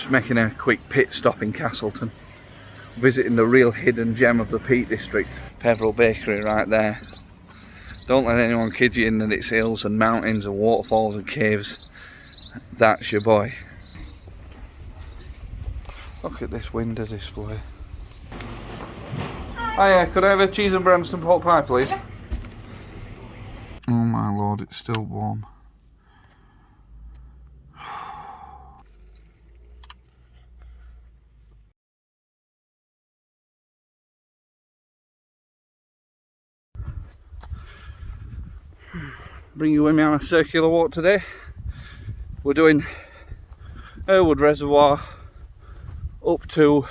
Just making a quick pit stop in Castleton, visiting the real hidden gem of the Peak District, Peveril Bakery right there. Don't let anyone kid you in that it's hills and mountains and waterfalls and caves. That's your boy. Look at this window display. Hiya, could I have a cheese and Branston pork pie please? Oh my lord, it's still warm. Bring you with me on a circular walk today. We're doing Irwood Reservoir up to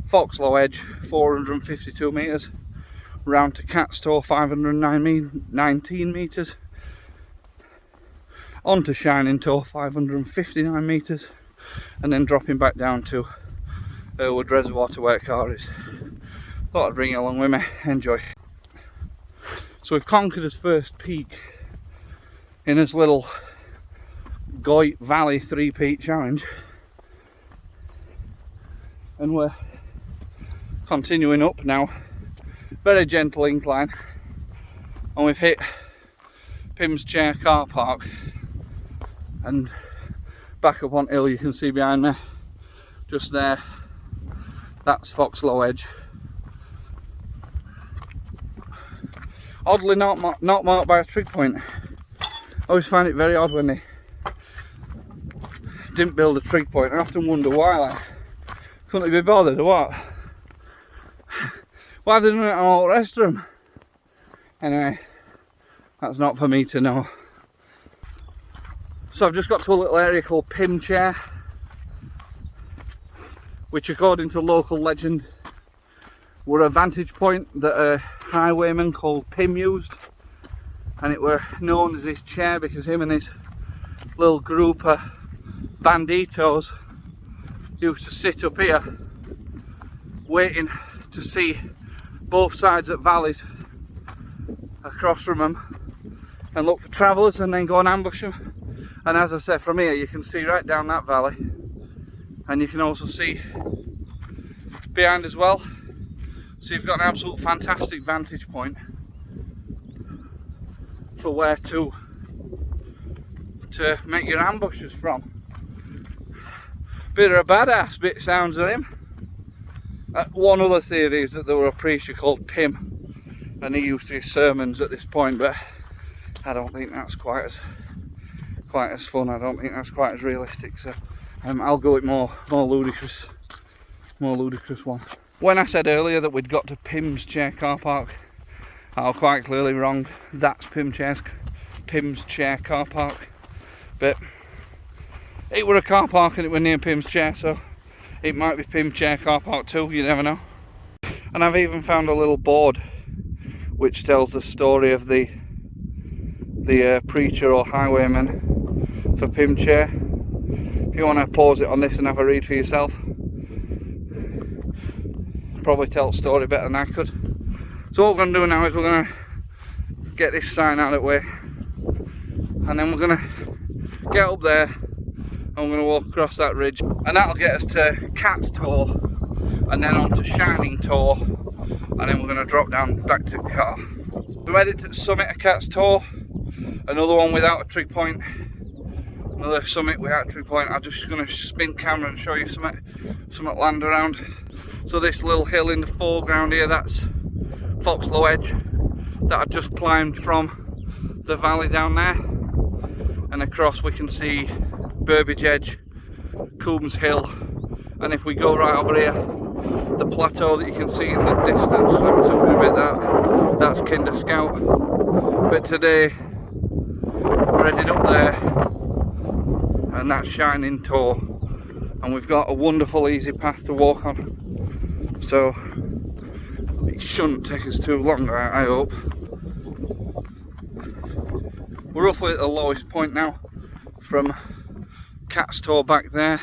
Foxlow Edge, 452 metres, round to Cat's Toe, 519 metres, on to Shining Toe, 559 metres, and then dropping back down to Irwood Reservoir to where car is. Thought I'd bring you along with me. Enjoy. So we've conquered his first peak in this little Goyt Valley 3-peak challenge, and we're continuing up now. Very gentle incline, and we've hit Pym Chair car park, and back up on hill you can see behind me, just there, that's Foxlow Edge. Oddly not marked by a trig point. I always find it very odd when they didn't build a trig point. I often wonder why, like, couldn't they be bothered or what? Why have they done it on all the rest of them? Anyway, that's not for me to know. So I've just got to a little area called Pym Chair, which according to local legend were a vantage point that a highwayman called Pym used, and it were known as his chair because him and his little group of banditos used to sit up here waiting to see both sides of valleys across from them and look for travellers and then go and ambush them. And as I said, from here you can see right down that valley, and you can also see behind as well. So you've got an absolute fantastic vantage point for where to make your ambushes from. Bit of a badass bit sounds of him. One other theory is that there were a preacher called Pym and he used to give sermons at this point, but I don't think that's quite as fun. I don't think that's quite as realistic, so I'll go with more ludicrous one. When I said earlier that we'd got to Pym's Chair car park, I was quite clearly wrong. That's Pym's Chair car park, but it were a car park and it were near Pym's Chair, so it might be Pym Chair car park too, you never know. And I've even found a little board which tells the story of the preacher or highwayman for Pym Chair. If you want to pause it on this and have a read for yourself, probably tell the story better than I could. So what we're going to do now is we're going to get this sign out of the way, and then we're going to get up there and we're going to walk across that ridge, and that'll get us to Cat's Toe and then on to Shining Toe, and then we're going to drop down back to the car. We made it to the summit of Cat's Toe, another one without a trig point, another summit without a trig point. I'm just going to spin camera and show you something land around. So this little hill in the foreground here, that's Foxlow Edge that I just climbed from the valley down there, and across we can see Burbage Edge, Coombs Hill, and if we go right over here, the plateau that you can see in the distance, let me zoom in a bit, that's Kinder Scout. But today we're heading up there, and that's Shining Toe, and we've got a wonderful easy path to walk on, so it shouldn't take us too long, I hope. We're roughly at the lowest point now, from Cat's Toe back there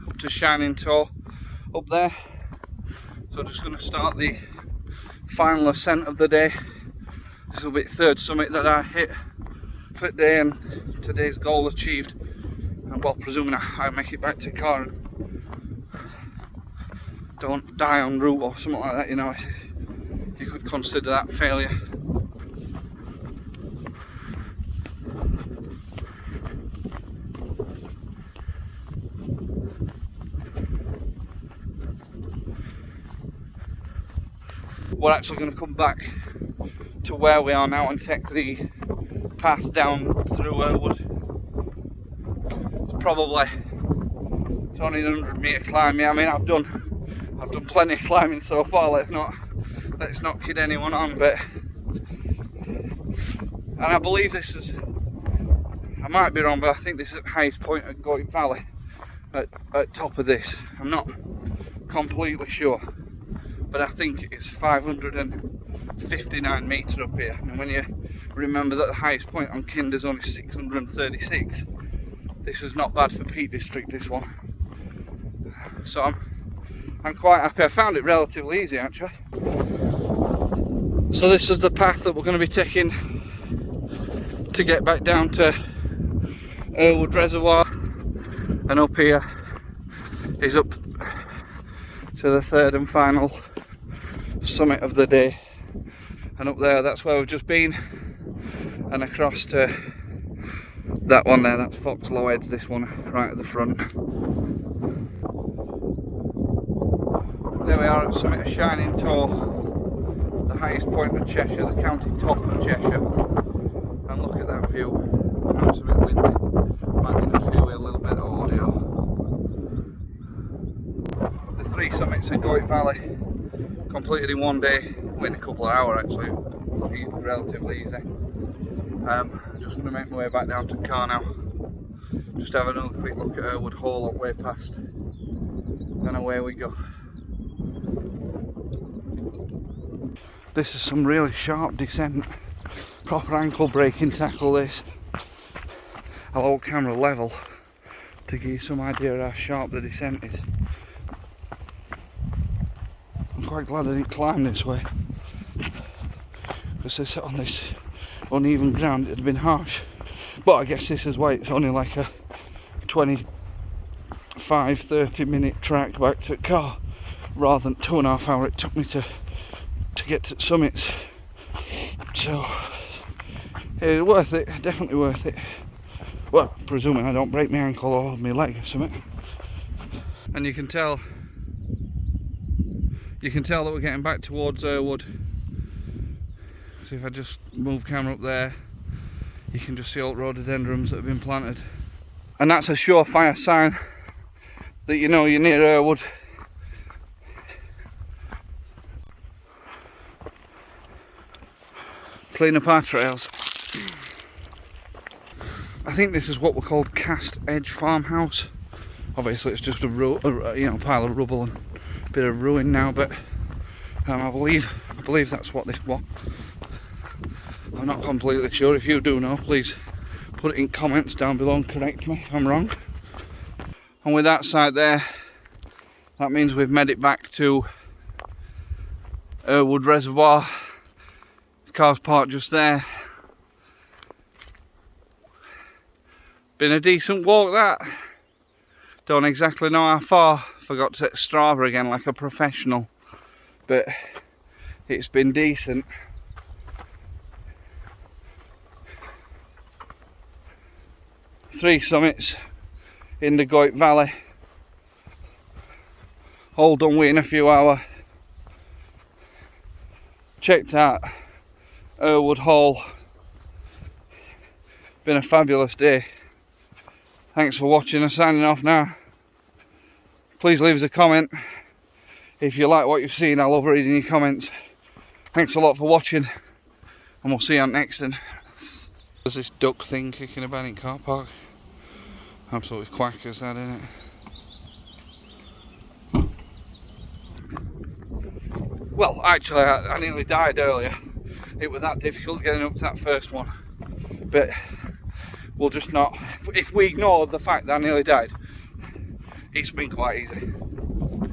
up to Shining Toe up there. So just going to start the final ascent of the day. This will be the third summit that I hit for the day, and today's goal achieved and well, presuming I make it back to the car and don't die en route or something like that, you know, you could consider that failure. We're actually going to come back to where we are now and take the path down through Irwood. It's only a 100-metre climb. Yeah, I mean I've done plenty of climbing so far. Let's not kid anyone on, but and I believe this is, I might be wrong, but I think this is the highest point at Goyt Valley at top of this. I'm not completely sure, but I think it's 559 metres up here. And when you remember that the highest point on Kind is only 636, this is not bad for Peak District, this one. So I'm quite happy. I found it relatively easy actually. So this is the path that we're going to be taking to get back down to Irwood Reservoir, and up here is up to the third and final summit of the day, and up there, that's where we've just been, and across to that one there, that's Foxlow Edge, this one right at the front. There we are at summit of Shining Tor, the highest point of Cheshire, the county top of Cheshire, and look at that view. I know it's a bit windy, might interfere with a little bit of audio. The 3 summits in Goyt Valley completed in one day, within a couple of hours actually, relatively easy. I'm just going to make my way back down to the car now, just have another quick look at Irwood Hall on way past, and away we go. This is some really sharp descent, proper ankle braking tackle this. I'll hold camera level to give you some idea of how sharp the descent is. I'm quite glad I didn't climb this way, because on this uneven ground it had been harsh. But I guess this is why it's only like a 25-30 minute track back to the car, rather than 2.5 hours it took me to get to summits. So it's worth it, definitely worth it. Well, presuming I don't break my ankle or my leg or something. And you can tell that we're getting back towards Irwood. So if I just move camera up there, you can just see all the rhododendrons that have been planted. And that's a surefire sign that you know you're near Irwood. Clean up our trails. I think this is what we called Cast Edge Farmhouse. Obviously it's just a pile of rubble and a bit of ruin now, but I believe that's what this was. I'm not completely sure. If you do know, please put it in comments down below and correct me if I'm wrong. And with that side there, that means we've made it back to Irwood Reservoir. The car's parked just there. Been a decent walk that. Don't exactly know how far. Forgot to set Strava again like a professional, but it's been decent. Three summits in the Goyt Valley, all done within a few hours. Checked out Irwood Hall. Been a fabulous day. Thanks for watching. I'm signing off now. Please leave us a comment if you like what you've seen. I love reading your comments. Thanks a lot for watching, and we'll see you on next one. There's this duck thing kicking about in car park. Absolutely quackers that, isn't it? Well, actually I nearly died earlier. It was that difficult getting up to that first one. But we'll just not, if we ignore the fact that I nearly died, it's been quite easy.